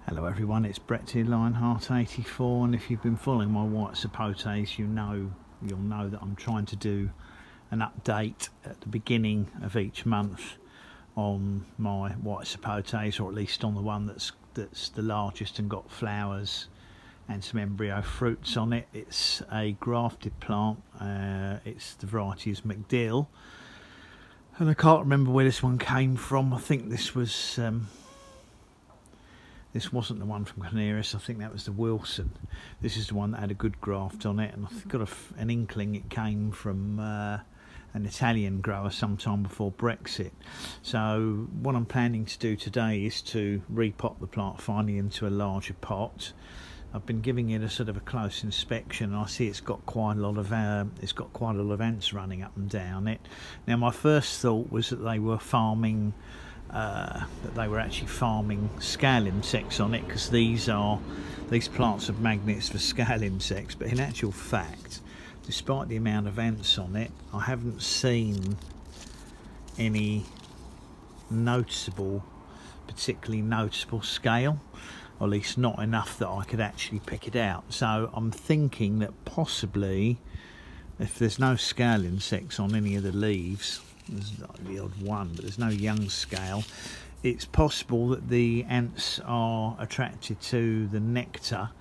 Hello everyone, it's Brett here, Lionheart84, and if you've been following my white sapotes, you'll know that I'm trying to do an update at the beginning of each month on my white sapotes, or at least on the one that's the largest and got flowers and some embryo fruits on it. It's a grafted plant. It's the variety is McDill, and I can't remember where this one came from. I think this was this wasn't the one from Canaris. I think that was the Wilson. This is the one that had a good graft on it, and I've got an inkling it came from an Italian grower sometime before Brexit. So what I'm planning to do today is to repot the plant finally into a larger pot. I've been giving it a sort of a close inspection, and I see it's got quite a lot of ants running up and down it. Now my first thought was that they were farming actually farming scale insects on it, because these plants are magnets for scale insects. But in actual fact, despite the amount of ants on it, I haven't seen any particularly noticeable scale, or at least not enough that I could actually pick it out. So I'm thinking that possibly, if there's no scale insects on any of the leaves, there's like the odd one, but there's no young scale, it's possible that the ants are attracted to the nectar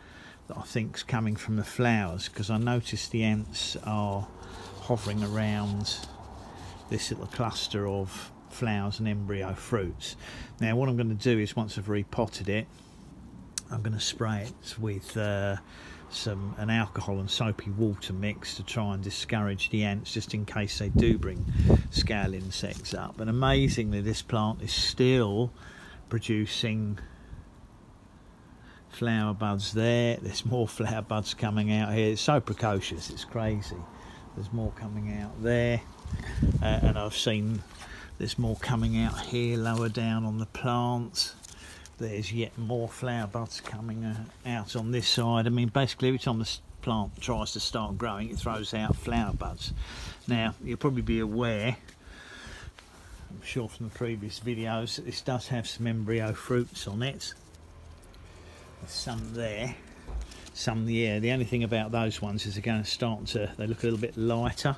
that I think's coming from the flowers, because I noticed the ants are hovering around this little cluster of flowers and embryo fruits. Now what I'm going to do is, once I've repotted it, I'm going to spray it with an alcohol and soapy water mix to try and discourage the ants, just in case they do bring scale insects up. And amazingly, this plant is still producing flower buds there. There's more flower buds coming out here. It's so precocious, it's crazy. There's more coming out there, and I've seen there's more coming out here lower down on the plant. There's yet more flower buds coming out on this side. I mean, basically every time the plant tries to start growing, it throws out flower buds. Now you'll probably be aware, I'm sure from the previous videos, that this does have some embryo fruits on it. There's some there, some there. The only thing about those ones is they look a little bit lighter.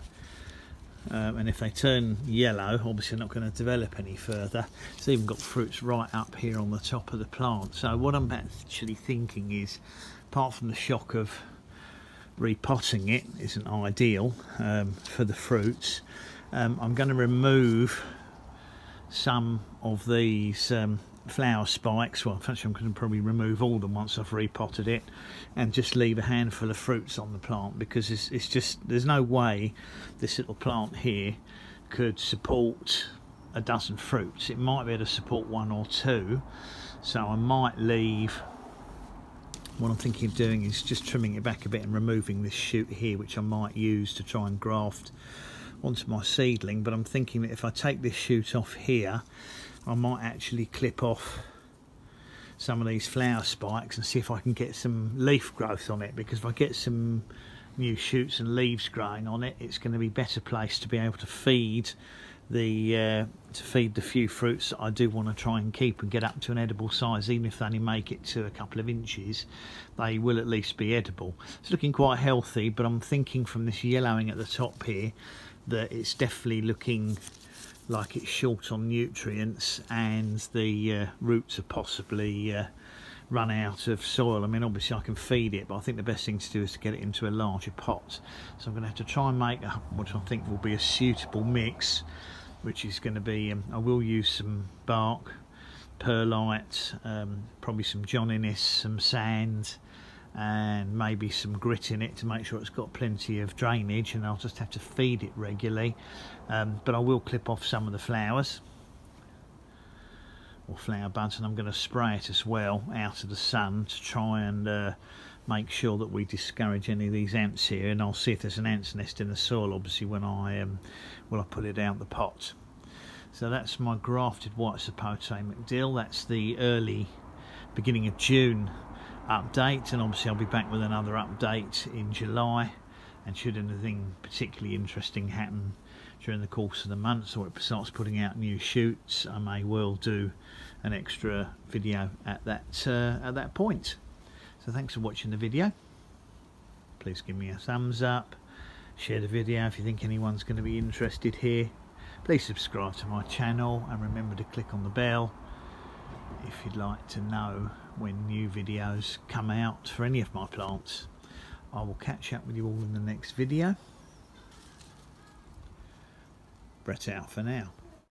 And if they turn yellow, obviously they're not going to develop any further. It's even got fruits right up here on the top of the plant. So what I'm actually thinking is, apart from the shock of repotting it isn't ideal for the fruits, I'm going to remove some of these flower spikes. Well, actually I'm going to probably remove all of them once I've repotted it, and just leave a handful of fruits on the plant, because it's just, there's no way this little plant here could support a dozen fruits. It might be able to support one or two, so I might leave. What I'm thinking of doing is just trimming it back a bit and removing this shoot here, which I might use to try and graft onto my seedling. But I'm thinking that if I take this shoot off here, I might actually clip off some of these flower spikes and see if I can get some leaf growth on it, because if I get some new shoots and leaves growing on it, it's going to be better placed to be able to feed the few fruits that I do want to try and keep and get up to an edible size. Even if they only make it to a couple of inches, they will at least be edible. It's looking quite healthy, but I'm thinking from this yellowing at the top here that it's definitely looking like it's short on nutrients, and the roots are possibly run out of soil. I mean, obviously I can feed it, but I think the best thing to do is to get it into a larger pot. So I'm going to have to try and make what I think will be a suitable mix, which is going to be, I will use some bark, perlite, probably some John Innes, some sand, and maybe some grit in it to make sure it's got plenty of drainage, and I'll just have to feed it regularly. But I will clip off some of the flowers or flower buds, and I'm going to spray it as well out of the sun to try and make sure that we discourage any of these ants here. And I'll see if there's an ant's nest in the soil, obviously, when I put it out the pot. So that's my grafted white sapote McDill. That's the beginning of June update, and obviously I'll be back with another update in July, and should anything particularly interesting happen during the course of the month, or it starts putting out new shoots, I may well do an extra video at that point. So thanks for watching the video. Please give me a thumbs up, share the video if you think anyone's going to be interested here. Please subscribe to my channel and remember to click on the bell if you'd like to know when new videos come out for any of my plants. I will catch up with you all in the next video. Brett out for now.